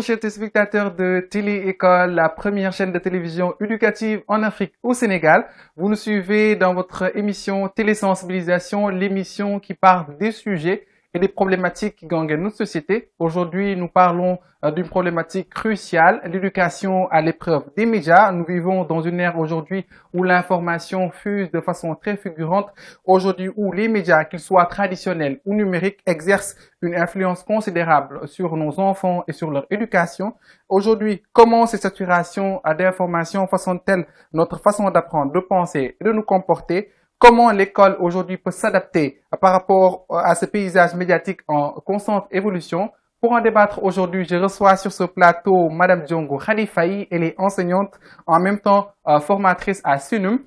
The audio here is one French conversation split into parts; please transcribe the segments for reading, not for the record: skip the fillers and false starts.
chers téléspectateurs de Télé École, la première chaîne de télévision éducative en Afrique au Sénégal. Vous nous suivez dans votre émission Télésensibilisation, l'émission qui parle des sujets et des problématiques qui gangrènent notre société. Aujourd'hui, nous parlons d'une problématique cruciale, l'éducation à l'épreuve des médias. Nous vivons dans une ère aujourd'hui où l'information fuse de façon très fulgurante. Aujourd'hui, où les médias, qu'ils soient traditionnels ou numériques, exercent une influence considérable sur nos enfants et sur leur éducation. Aujourd'hui, comment ces saturations d'informations façonnent-elles notre façon d'apprendre, de penser et de nous comporter? Comment l'école aujourd'hui peut s'adapter par rapport à ce paysage médiatique en constante évolution? Pour en débattre aujourd'hui, je reçois sur ce plateau Madame Diongo Khalifaye. Elle est enseignante, en même temps formatrice à SUNUM,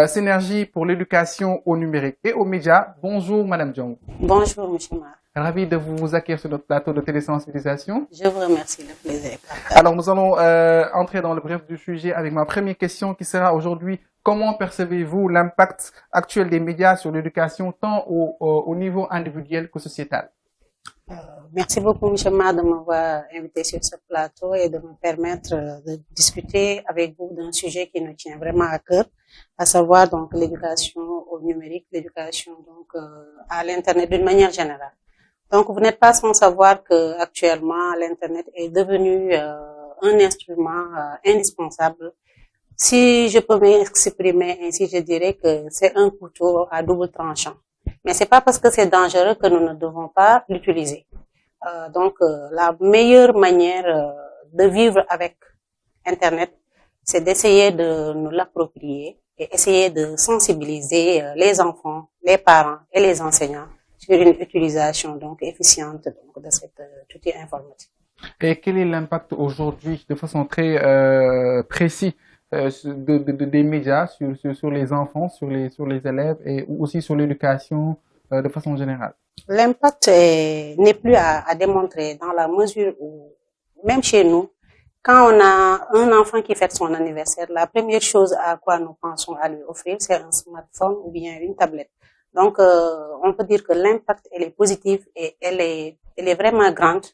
Synergie pour l'éducation au numérique et aux médias. Bonjour Madame Diongo. Bonjour Monsieur Mar. Ravi de vous accueillir sur notre plateau de télésensibilisation. Je vous remercie, le plaisir. Alors nous allons entrer dans le bref du sujet avec ma première question qui sera aujourd'hui: comment percevez-vous l'impact actuel des médias sur l'éducation tant au niveau individuel que sociétal? Merci beaucoup, M. Mar, de m'avoir invité sur ce plateau et de me permettre de discuter avec vous d'un sujet qui nous tient vraiment à cœur, à savoir donc l'éducation au numérique, l'éducation donc à l'Internet d'une manière générale. Donc, vous n'êtes pas sans savoir que actuellement l'Internet est devenu un instrument indispensable. Si je peux m'exprimer ainsi, je dirais que c'est un couteau à double tranchant. Mais c'est pas parce que c'est dangereux que nous ne devons pas l'utiliser. La meilleure manière de vivre avec Internet, c'est d'essayer de nous l'approprier et essayer de sensibiliser les enfants, les parents et les enseignants sur une utilisation donc efficiente donc, de cet outil informatique. Et quel est l'impact aujourd'hui, de façon très précise, des médias sur les enfants, sur les élèves et aussi sur l'éducation de façon générale? L'impact n'est plus à démontrer dans la mesure où, même chez nous, quand on a un enfant qui fête son anniversaire, la première chose à quoi nous pensons à lui offrir, c'est un smartphone ou bien une tablette. Donc, on peut dire que l'impact, elle est positive et elle est vraiment grande.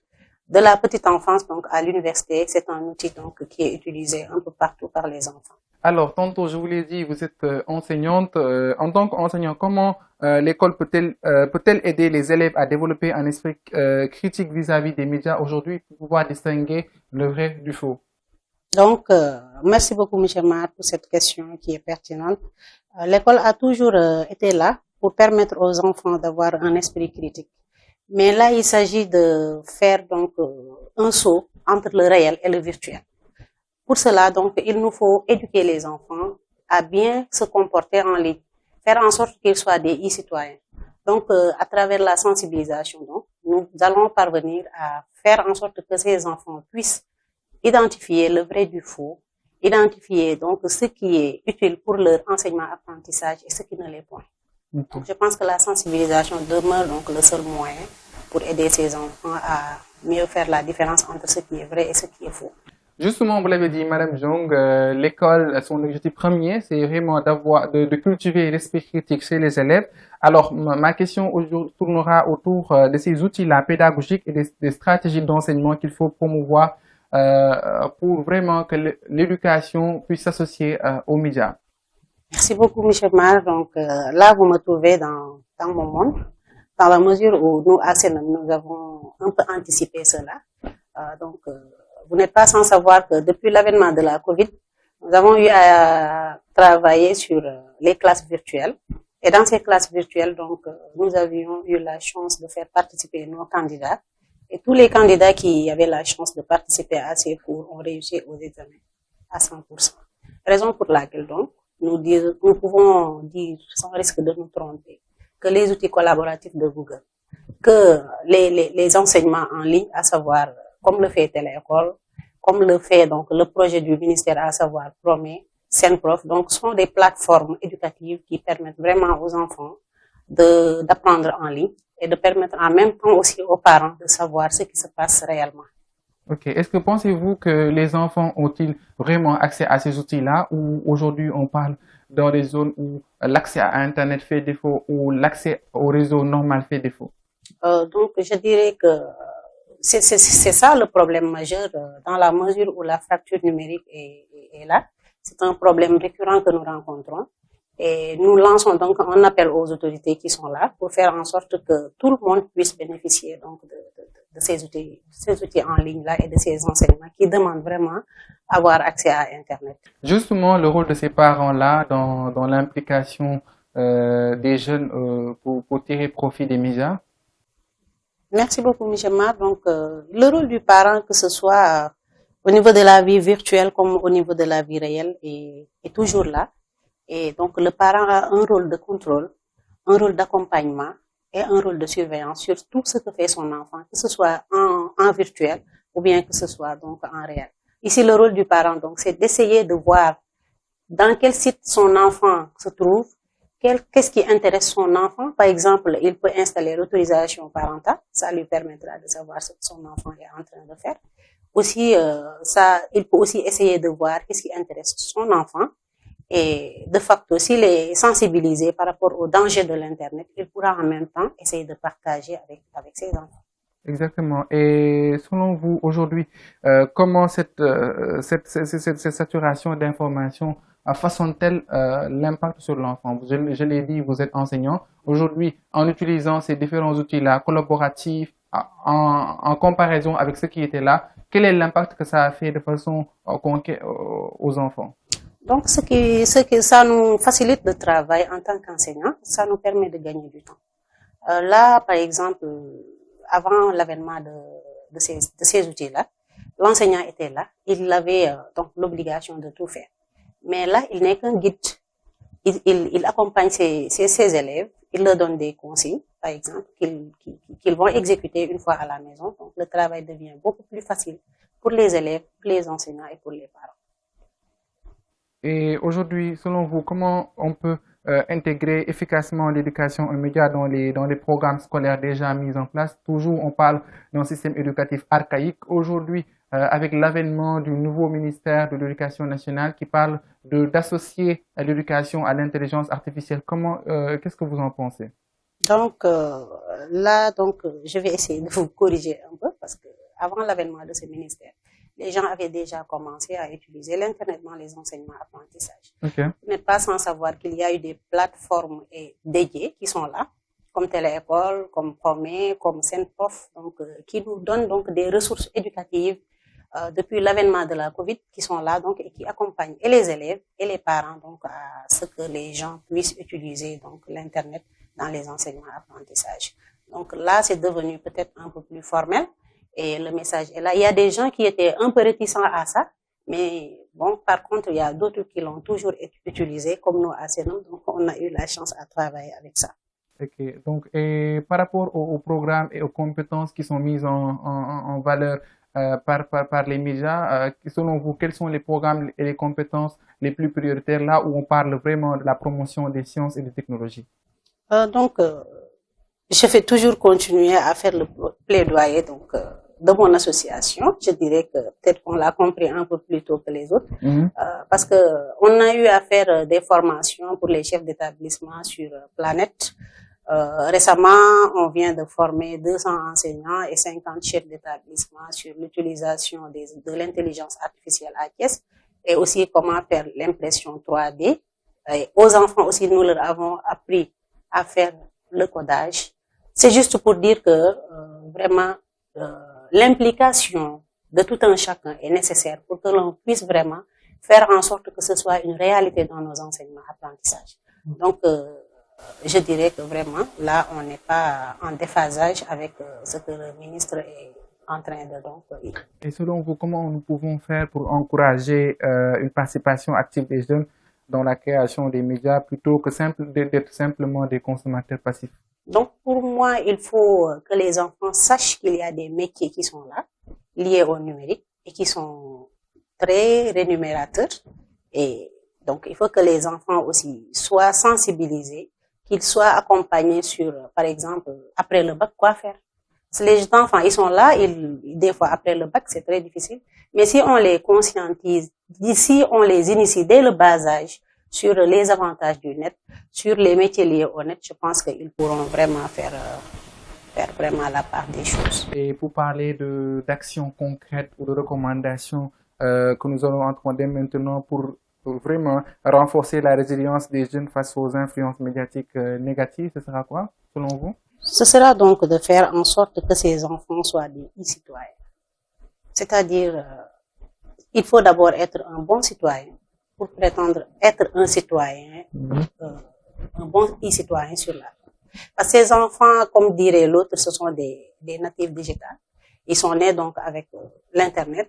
De la petite enfance donc à l'université, c'est un outil donc qui est utilisé un peu partout par les enfants. Alors, tantôt je vous l'ai dit, vous êtes enseignante. En tant qu'enseignant, comment l'école peut-elle aider les élèves à développer un esprit critique vis-à-vis des médias aujourd'hui pour pouvoir distinguer le vrai du faux? Donc, merci beaucoup, M. Mar, pour cette question qui est pertinente. L'école a toujours été là pour permettre aux enfants d'avoir un esprit critique. Mais là, il s'agit de faire donc un saut entre le réel et le virtuel. Pour cela, donc, il nous faut éduquer les enfants à bien se comporter en ligne, faire en sorte qu'ils soient des e-citoyens. Donc, à travers la sensibilisation, donc, nous allons parvenir à faire en sorte que ces enfants puissent identifier le vrai du faux, identifier donc ce qui est utile pour leur enseignement-apprentissage et ce qui ne l'est point. Donc, je pense que la sensibilisation demeure donc le seul moyen pour aider ces enfants à mieux faire la différence entre ce qui est vrai et ce qui est faux. Justement, vous l'avez dit, Madame Jong, l'école, son objectif premier, c'est vraiment de cultiver l'esprit critique chez les élèves. Alors, ma question aujourd'hui tournera autour de ces outils-là pédagogiques et des stratégies d'enseignement qu'il faut promouvoir pour vraiment que l'éducation puisse s'associer aux médias. Merci beaucoup, M. Mar. Donc, là, vous me trouvez dans mon monde, dans la mesure où nous, à SENUM, nous avons un peu anticipé cela. Vous n'êtes pas sans savoir que depuis l'avènement de la COVID, nous avons eu à travailler sur les classes virtuelles. Et dans ces classes virtuelles, donc, nous avions eu la chance de faire participer nos candidats. Et tous les candidats qui avaient la chance de participer à ces cours ont réussi aux examens à 100%. Raison pour laquelle, donc, nous pouvons dire, sans risque de nous tromper, que les outils collaboratifs de Google, que les enseignements en ligne, à savoir, comme le fait Téléécole, comme le fait donc le projet du ministère, à savoir Promé, SENPROF, donc sont des plateformes éducatives qui permettent vraiment aux enfants d'apprendre en ligne et de permettre en même temps aussi aux parents de savoir ce qui se passe réellement. Ok. Est-ce que pensez-vous que les enfants ont-ils vraiment accès à ces outils-là, ou aujourd'hui on parle dans des zones où l'accès à Internet fait défaut ou l'accès au réseau normal fait défaut? Donc je dirais que c'est ça le problème majeur dans la mesure où la fracture numérique est là. C'est un problème récurrent que nous rencontrons. Et nous lançons donc un appel aux autorités qui sont là pour faire en sorte que tout le monde puisse bénéficier donc de ces outils en ligne là et de ces enseignements qui demandent vraiment avoir accès à Internet. Justement, le rôle de ces parents-là dans l'implication des jeunes pour tirer profit des médias. Merci beaucoup, Michel Mar. Donc, le rôle du parent, que ce soit au niveau de la vie virtuelle comme au niveau de la vie réelle, est toujours là. Et donc, le parent a un rôle de contrôle, un rôle d'accompagnement et un rôle de surveillance sur tout ce que fait son enfant, que ce soit en virtuel ou bien que ce soit donc en réel. Ici, le rôle du parent, donc, c'est d'essayer de voir dans quel site son enfant se trouve, qu'est-ce qui intéresse son enfant. Par exemple, il peut installer l'autorisation parentale, ça lui permettra de savoir ce que son enfant est en train de faire. Aussi, il peut aussi essayer de voir qu'est-ce qui intéresse son enfant. Et de facto, s'il est sensibilisé par rapport aux dangers de l'Internet, il pourra en même temps essayer de partager avec ses enfants. Exactement. Et selon vous, aujourd'hui, comment cette saturation d'informations façonne-t-elle l'impact sur l'enfant? Je l'ai dit, vous êtes enseignant. Aujourd'hui, en utilisant ces différents outils-là, collaboratifs, en comparaison avec ce qui était là, quel est l'impact que ça a fait de façon concrète aux enfants? Donc, ça nous facilite le travail en tant qu'enseignant, ça nous permet de gagner du temps. Là, par exemple, avant l'avènement de ces outils-là, l'enseignant était là, il avait donc l'obligation de tout faire. Mais là, il n'est qu'un guide. Il accompagne ses élèves, il leur donne des consignes, par exemple, qu'ils vont exécuter une fois à la maison. Donc, le travail devient beaucoup plus facile pour les élèves, pour les enseignants et pour les parents. Et aujourd'hui, selon vous, comment on peut intégrer efficacement l'éducation aux médias dans les programmes scolaires déjà mis en place? Toujours, on parle d'un système éducatif archaïque. Aujourd'hui, avec l'avènement du nouveau ministère de l'Éducation nationale qui parle d'associer l'éducation à l'intelligence artificielle, qu'est-ce que vous en pensez? Donc là, je vais essayer de vous corriger un peu parce que avant l'avènement de ce ministère, les gens avaient déjà commencé à utiliser l'Internet dans les enseignements apprentissages. Okay. Vous n'êtes pas sans savoir qu'il y a eu des plateformes dédiées qui sont là, comme Téléécole, comme Promé, comme Senprof, donc qui nous donnent donc des ressources éducatives depuis l'avènement de la Covid qui sont là donc et qui accompagnent et les élèves et les parents donc à ce que les gens puissent utiliser donc l'Internet dans les enseignements apprentissages. Donc là, c'est devenu peut-être un peu plus formel. Et le message est là. Il y a des gens qui étaient un peu réticents à ça, mais bon, par contre, il y a d'autres qui l'ont toujours utilisé, comme nous à Sénum, donc on a eu la chance à travailler avec ça. Ok, donc et par rapport aux programmes et aux compétences qui sont mises en valeur par les médias, selon vous, quels sont les programmes et les compétences les plus prioritaires là où on parle vraiment de la promotion des sciences et des technologies? Je vais toujours continuer à faire le plaidoyer de mon association. Je dirais que peut-être qu'on l'a compris un peu plus tôt que les autres, parce que on a eu à faire des formations pour les chefs d'établissement sur Planète. Récemment, on vient de former 200 enseignants et 50 chefs d'établissement sur l'utilisation de l'intelligence artificielle à Thiès et aussi comment faire l'impression 3D. Et aux enfants aussi, nous leur avons appris à faire le codage. C'est juste pour dire que vraiment l'implication de tout un chacun est nécessaire pour que l'on puisse vraiment faire en sorte que ce soit une réalité dans nos enseignements apprentissages. Donc, je dirais que vraiment, là, on n'est pas en déphasage avec ce que le ministre est en train de donc. Et selon vous, comment nous pouvons faire pour encourager une participation active des jeunes dans la création des médias plutôt que d'être simplement des consommateurs passifs? Donc, pour moi, il faut que les enfants sachent qu'il y a des métiers qui sont là, liés au numérique, et qui sont très rémunérateurs. Et donc, il faut que les enfants aussi soient sensibilisés, qu'ils soient accompagnés sur, par exemple, après le bac, quoi faire. Les enfants, ils sont là, des fois, après le bac, c'est très difficile. Mais si on les conscientise, si on les initie dès le bas âge, sur les avantages du net, sur les métiers liés au net, je pense qu'ils pourront vraiment faire faire vraiment la part des choses. Et pour parler d'actions concrètes ou de recommandations que nous allons entreprendre maintenant pour vraiment renforcer la résilience des jeunes face aux influences médiatiques négatives, ce sera quoi, selon vous? Ce sera donc de faire en sorte que ces enfants soient des e-citoyens. C'est-à-dire, il faut d'abord être un bon citoyen pour prétendre être un citoyen, un bon e-citoyen sur la terre. Parce que ces enfants, comme dirait l'autre, ce sont des natifs digitales. Ils sont nés donc avec l'Internet.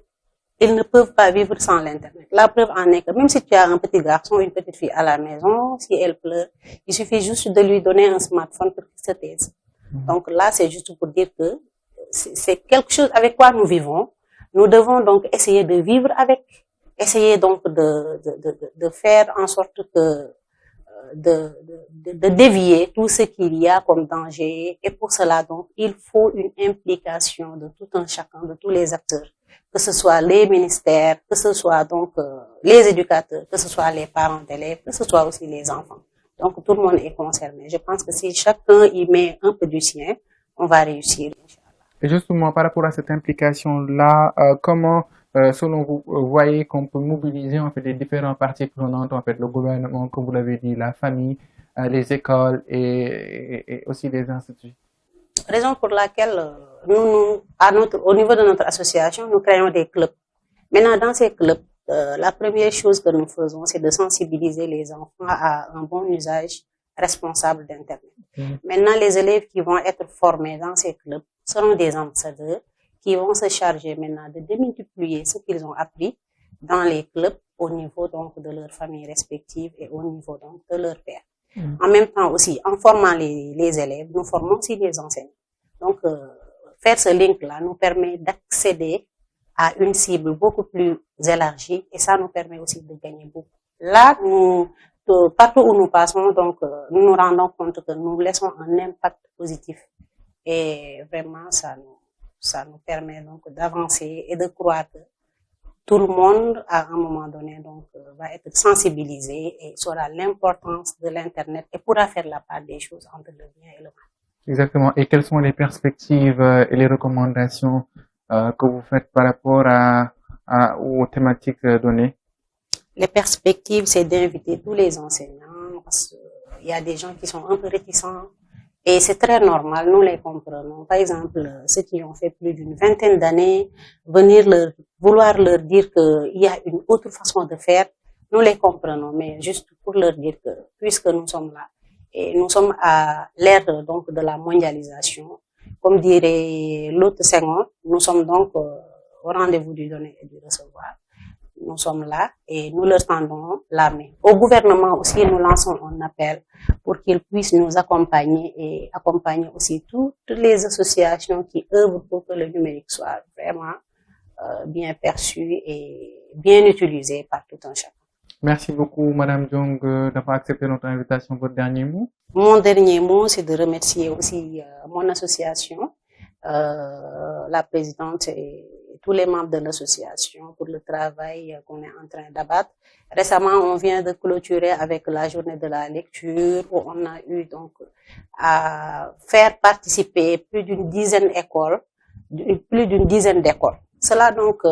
Ils ne peuvent pas vivre sans l'Internet. La preuve en est que même si tu as un petit garçon, une petite fille à la maison, si elle pleure, il suffit juste de lui donner un smartphone pour qu'il se taise. Donc là, c'est juste pour dire que c'est quelque chose avec quoi nous vivons. Nous devons donc essayer de vivre avec, essayer donc de faire en sorte que de dévier tout ce qu'il y a comme danger. Et pour cela, donc, il faut une implication de tout un chacun, de tous les acteurs, que ce soit les ministères, que ce soit donc les éducateurs, que ce soit les parents d'élèves, que ce soit aussi les enfants. Donc, tout le monde est concerné. Je pense que si chacun y met un peu du sien, on va réussir. Et justement, par rapport à cette implication-là, comment, selon vous, voyez qu'on peut mobiliser en fait les différentes parties prenantes, en fait le gouvernement, comme vous l'avez dit, la famille, les écoles et aussi les instituts? Raison pour laquelle au niveau de notre association, nous créons des clubs. Maintenant, dans ces clubs, la première chose que nous faisons, c'est de sensibiliser les enfants à un bon usage responsable d'Internet. Maintenant, les élèves qui vont être formés dans ces clubs seront des ambassadeurs qui vont se charger maintenant de démultiplier ce qu'ils ont appris dans les clubs au niveau donc de leurs familles respectives et au niveau donc de leur père. En même temps aussi, en formant les élèves, nous formons aussi les enseignants. Donc, faire ce link-là nous permet d'accéder à une cible beaucoup plus élargie et ça nous permet aussi de gagner beaucoup. Là, partout où nous passons, donc, nous nous rendons compte que nous laissons un impact positif et vraiment, ça nous permet donc d'avancer et de croire que tout le monde, à un moment donné, donc, va être sensibilisé et saura l'importance de l'Internet et pourra faire la part des choses entre le bien et le mal. Exactement. Et quelles sont les perspectives et les recommandations que vous faites par rapport aux thématiques données? Les perspectives, c'est d'inviter tous les enseignants parce qu'il y a des gens qui sont un peu réticents et c'est très normal, nous les comprenons. Par exemple, ceux qui ont fait plus d'une vingtaine d'années, vouloir leur dire qu'il y a une autre façon de faire, nous les comprenons, mais juste pour leur dire que puisque nous sommes là et nous sommes à l'ère donc de la mondialisation, comme dirait l'autre Senghor, nous sommes donc au rendez-vous du donner et du recevoir. Nous sommes là et nous leur tendons la main. Au gouvernement aussi, nous lançons un appel pour qu'ils puissent nous accompagner et accompagner aussi toutes les associations qui œuvrent pour que le numérique soit vraiment bien perçu et bien utilisé par tout un chacun. Merci beaucoup, Madame Diong, d'avoir accepté notre invitation. Votre dernier mot? Mon dernier mot, c'est de remercier aussi mon association, la présidente et tous les membres de l'association pour le travail qu'on est en train d'abattre. Récemment, on vient de clôturer avec la journée de la lecture où on a eu donc à faire participer plus d'une dizaine d'écoles. Cela donc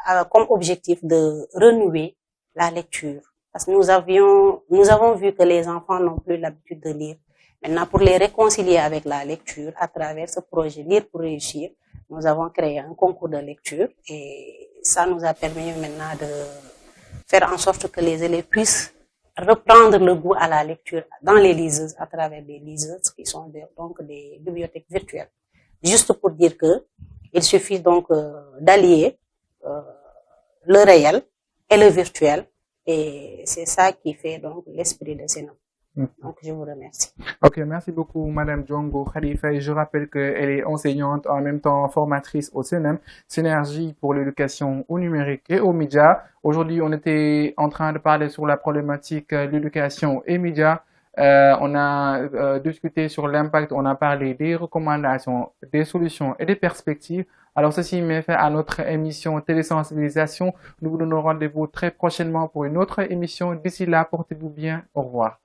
a comme objectif de renouer la lecture. Parce que nous avons vu que les enfants n'ont plus l'habitude de lire. Maintenant, pour les réconcilier avec la lecture, à travers ce projet Lire pour réussir, nous avons créé un concours de lecture et ça nous a permis maintenant de faire en sorte que les élèves puissent reprendre le goût à la lecture dans les liseuses, à travers des liseuses qui sont donc des bibliothèques virtuelles. Juste pour dire que il suffit donc d'allier le réel et le virtuel et c'est ça qui fait donc l'esprit de ces noms. Donc, je vous remercie. Ok, merci beaucoup, Madame Diongo Khalifa. Et je rappelle qu'elle est enseignante, en même temps formatrice au CNM, Synergie pour l'éducation au numérique et aux médias. Aujourd'hui, on était en train de parler sur la problématique de l'éducation et médias. On a discuté sur l'impact, on a parlé des recommandations, des solutions et des perspectives. Alors, ceci met fin à notre émission Télésensibilisation. Nous vous donnons rendez-vous très prochainement pour une autre émission. D'ici là, portez-vous bien. Au revoir.